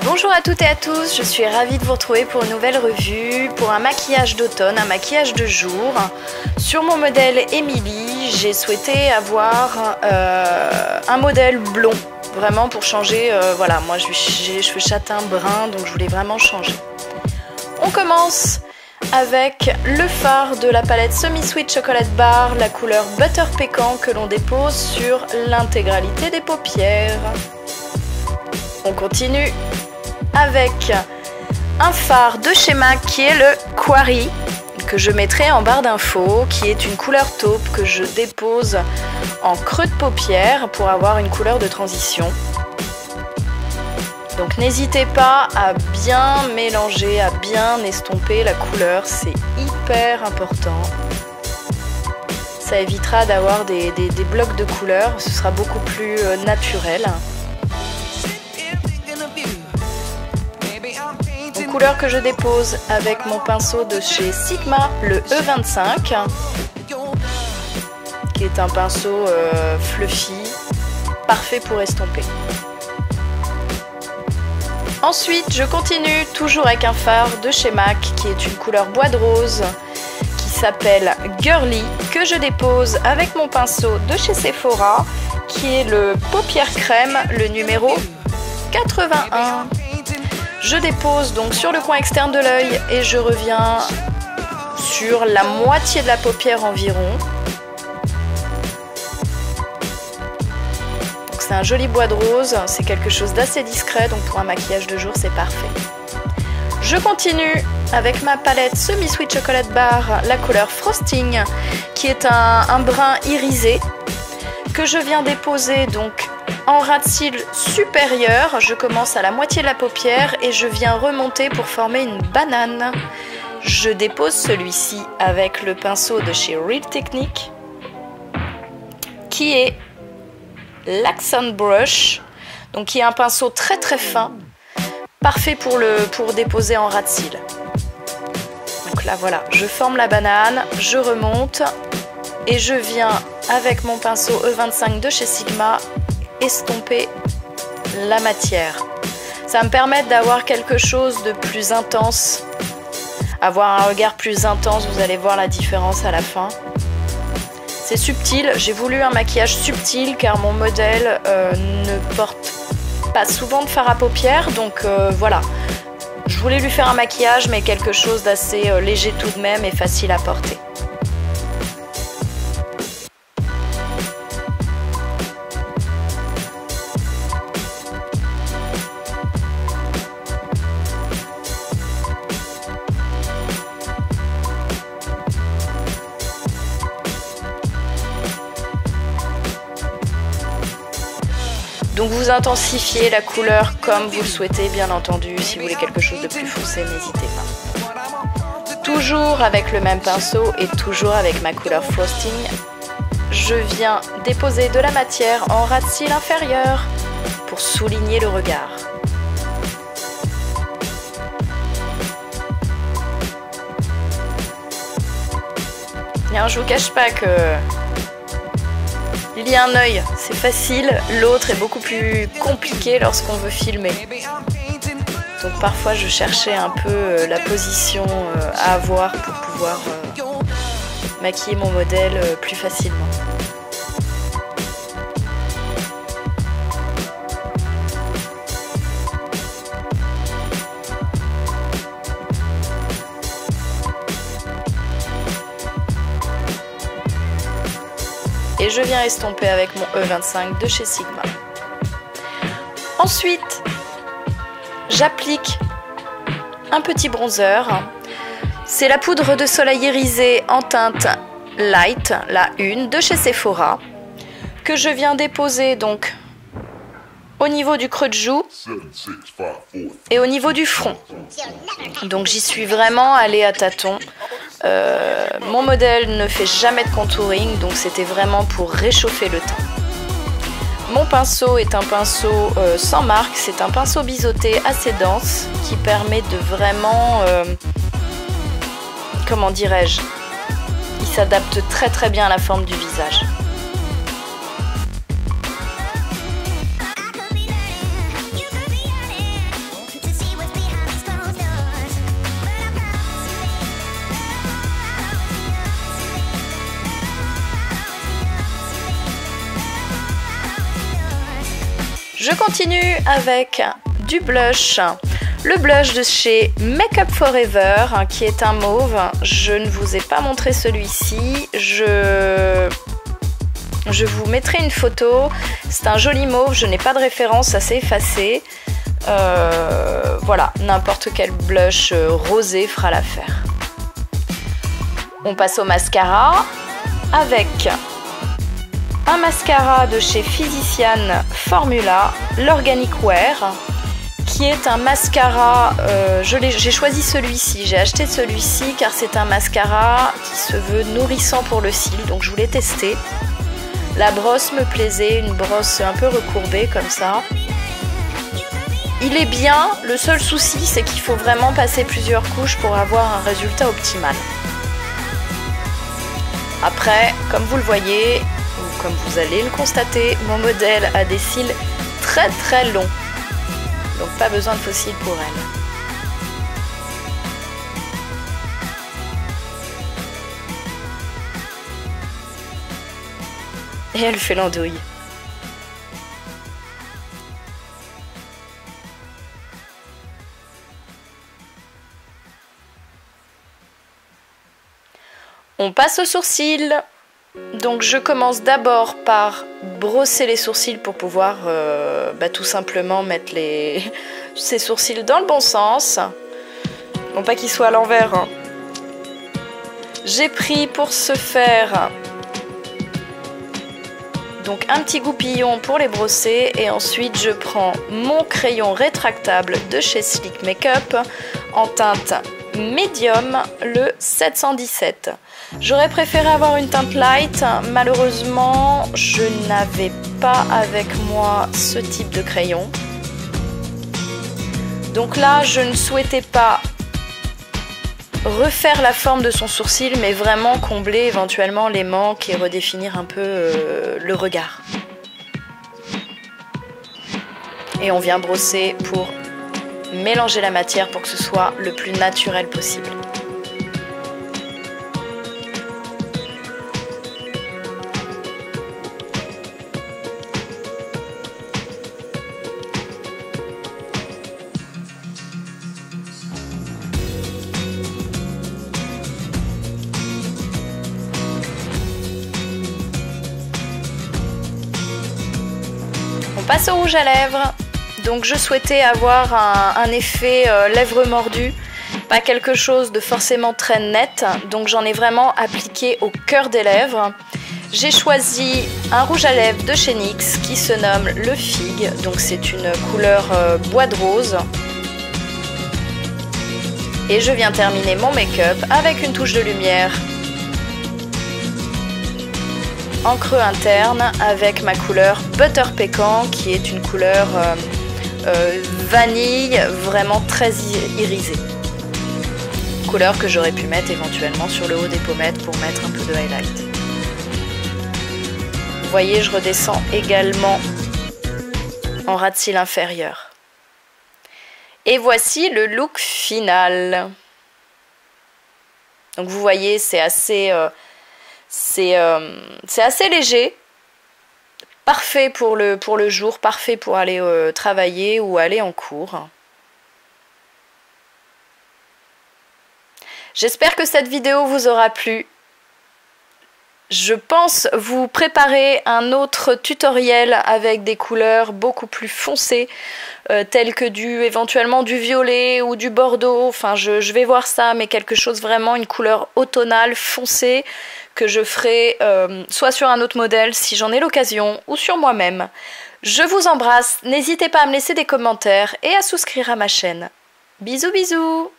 Bonjour à toutes et à tous, je suis ravie de vous retrouver pour une nouvelle revue, pour un maquillage d'automne, un maquillage de jour. Sur mon modèle Emily, j'ai souhaité avoir un modèle blond, vraiment pour changer, voilà, moi j'ai les cheveux châtain brun, donc je voulais vraiment changer. On commence avec le fard de la palette Semi Sweet Chocolate Bar, la couleur Butter Pécan que l'on dépose sur l'intégralité des paupières. On continue avec un fard de chez MAC qui est le Quarry, que je mettrai en barre d'infos, qui est une couleur taupe que je dépose en creux de paupière pour avoir une couleur de transition. Donc n'hésitez pas à bien mélanger, à bien estomper la couleur, c'est hyper important. Ça évitera d'avoir des blocs de couleurs, ce sera beaucoup plus naturel. Une couleur que je dépose avec mon pinceau de chez Sigma, le E25, qui est un pinceau fluffy, parfait pour estomper. Ensuite, je continue toujours avec un fard de chez MAC qui est une couleur bois de rose qui s'appelle Girly, que je dépose avec mon pinceau de chez Sephora qui est le paupière crème, le numéro 81. Je dépose donc sur le coin externe de l'œil et je reviens sur la moitié de la paupière environ. C'est un joli bois de rose, c'est quelque chose d'assez discret, donc pour un maquillage de jour, c'est parfait. Je continue avec ma palette Semi Sweet Chocolate Bar, la couleur Frosting, qui est un brun irisé, que je viens déposer donc en ras de cils supérieur. Je commence à la moitié de la paupière et je viens remonter pour former une banane. Je dépose celui-ci avec le pinceau de chez Real Technique, qui est l'Accent Brush, donc qui est un pinceau très très fin, parfait pour déposer en ras de cils. Donc là voilà, je forme la banane, je remonte et je viens avec mon pinceau E25 de chez Sigma estomper la matière. Ça va me permettre d'avoir quelque chose de plus intense, avoir un regard plus intense, vous allez voir la différence à la fin. C'est subtil, j'ai voulu un maquillage subtil car mon modèle ne porte pas souvent de fard à paupières, donc voilà. Je voulais lui faire un maquillage mais quelque chose d'assez léger tout de même et facile à porter. Donc vous intensifiez la couleur comme vous le souhaitez, bien entendu. Si vous voulez quelque chose de plus foncé, n'hésitez pas. Toujours avec le même pinceau et toujours avec ma couleur Frosting, je viens déposer de la matière en ras de cils inférieur pour souligner le regard. Bien, je vous cache pas que il y a un œil, c'est facile, l'autre est beaucoup plus compliqué lorsqu'on veut filmer. Donc parfois je cherchais un peu la position à avoir pour pouvoir maquiller mon modèle plus facilement. Et je viens estomper avec mon E25 de chez Sigma. Ensuite, j'applique un petit bronzer. C'est la poudre de soleil irisée en teinte light, la 1 de chez Sephora, que je viens déposer donc au niveau du creux de joue et au niveau du front. Donc j'y suis vraiment allée à tâtons. Mon modèle ne fait jamais de contouring, donc c'était vraiment pour réchauffer le teint. Mon pinceau est un pinceau sans marque, c'est un pinceau biseauté assez dense qui permet de vraiment, comment dirais-je, il s'adapte très très bien à la forme du visage. Je continue avec du blush. Le blush de chez Make Up For Ever, qui est un mauve. Je ne vous ai pas montré celui-ci. Je vous mettrai une photo. C'est un joli mauve. Je n'ai pas de référence, ça s'est effacé. Voilà, n'importe quel blush rosé fera l'affaire. On passe au mascara avec un mascara de chez Physician Formula, l'Organic Wear, qui est un mascara, j'ai choisi celui-ci, j'ai acheté celui-ci car c'est un mascara qui se veut nourrissant pour le cil, donc je voulais tester. La brosse me plaisait, une brosse un peu recourbée comme ça. Il est bien, le seul souci c'est qu'il faut vraiment passer plusieurs couches pour avoir un résultat optimal. Après, comme vous le voyez, ou comme vous allez le constater, mon modèle a des cils très très longs. Donc pas besoin de faux cils pour elle. Et elle fait l'andouille. On passe aux sourcils. Donc je commence d'abord par brosser les sourcils pour pouvoir tout simplement mettre ces sourcils dans le bon sens. Non pas qu'ils soient à l'envers. Hein. J'ai pris pour ce faire donc un petit goupillon pour les brosser et ensuite je prends mon crayon rétractable de chez Sleek Makeup en teinte médium, le 717. J'aurais préféré avoir une teinte light, malheureusement je n'avais pas avec moi ce type de crayon. Donc là je ne souhaitais pas refaire la forme de son sourcil mais vraiment combler éventuellement les manques et redéfinir un peu le regard. Et on vient brosser pour mélanger la matière pour que ce soit le plus naturel possible. On passe au rouge à lèvres. Donc je souhaitais avoir un effet lèvres mordues, pas quelque chose de forcément très net, donc j'en ai vraiment appliqué au cœur des lèvres. J'ai choisi un rouge à lèvres de chez NYX qui se nomme le Fig, donc c'est une couleur bois de rose. Et je viens terminer mon make-up avec une touche de lumière en creux interne avec ma couleur Butter Pécan qui est une couleur vanille vraiment très irisée. Couleur que j'aurais pu mettre éventuellement sur le haut des pommettes pour mettre un peu de highlight. Vous voyez, je redescends également en ras de cils inférieur. Et voici le look final. Donc vous voyez, c'est assez léger. Parfait pour le jour, parfait pour aller travailler ou aller en cours. J'espère que cette vidéo vous aura plu. Je pense vous préparer un autre tutoriel avec des couleurs beaucoup plus foncées, telles que éventuellement du violet ou du bordeaux. Enfin, je vais voir ça, mais quelque chose vraiment, une couleur automnale foncée, que je ferai soit sur un autre modèle si j'en ai l'occasion ou sur moi-même. Je vous embrasse, n'hésitez pas à me laisser des commentaires et à souscrire à ma chaîne. Bisous bisous!